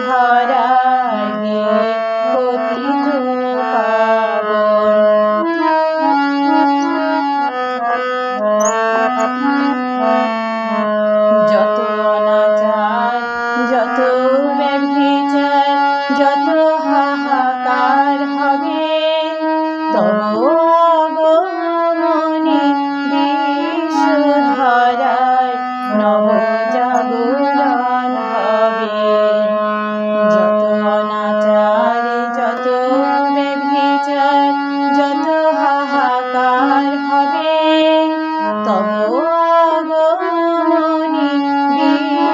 ধরায় পতিত যত অনাচার যত ব্যভিচার যত হাহাকার হবে তব আগমনে বিশ্বধরায় নবজাগরণ হবে। যত অনাচার যত ব্যভিচার যত হাহাকার হবে তব আগমনে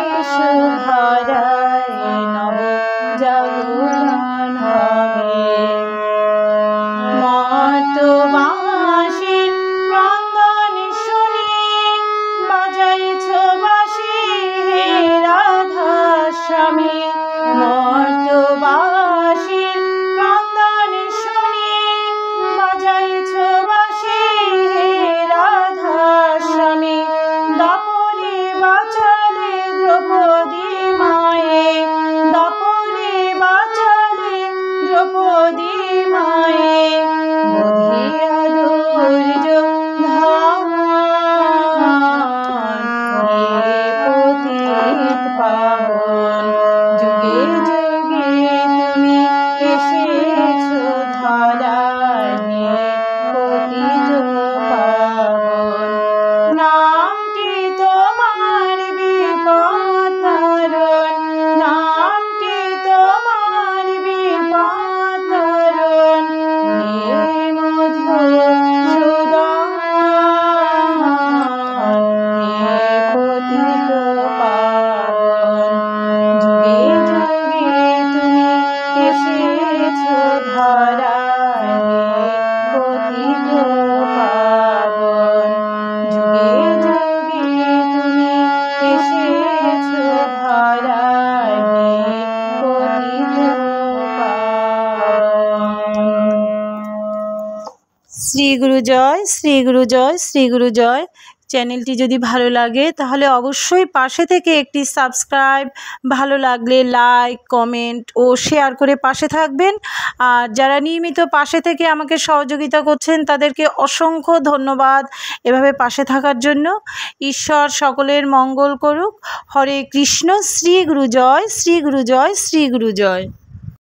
বিশ্বধরায় নবজাগরণ হবে। মর্ত্যবাসীর ক্রন্দন শুনে বাজাইছ বাঁশি হে রাধাস্বামী। মর্ত্যবাসীর ক্রন্দন শুনে বাজাইছ বাঁশি হে রাধাস্বামী। দাপরে বাঁচালে দ্রৌপদী মায়ে দাপরে বাঁচালে দ্রৌপদী মায়ে বধিয়া দুর্য ধাম হে পতিত পাবন। যুগে যুগে তুমি এসেছ ধরায় হে পতিত পাবন। নামটি তোমার বিপত্তারণ নামটি তোমার বিপত্তারণ হে মধুসূদন হে পতিত পাবন। যুগে যুগে তুমি এসেছ ধরায় হে পতিত পাবন। যুগে যুগে তুমি এসেছ ধরায় হে পতিত পাবন। শ্রী গুরু জয়, শ্রী গুরু জয়, শ্রী গুরু জয়। চ্যানেলটি যদি ভালো লাগে তাহলে অবশ্যই পাশে থেকে একটি সাবস্ক্রাইব, ভালো লাগলে লাইক, কমেন্ট ও শেয়ার করে পাশে থাকবেন। আর যারা নিয়মিত পাশে থেকে আমাকে সহযোগিতা করছেন তাদেরকে অসংখ্য ধন্যবাদ এভাবে পাশে থাকার জন্য। ঈশ্বর সকলের মঙ্গল করুক। হরে কৃষ্ণ। শ্রী গুরু জয়, শ্রী গুরু জয়, শ্রী গুরু জয়।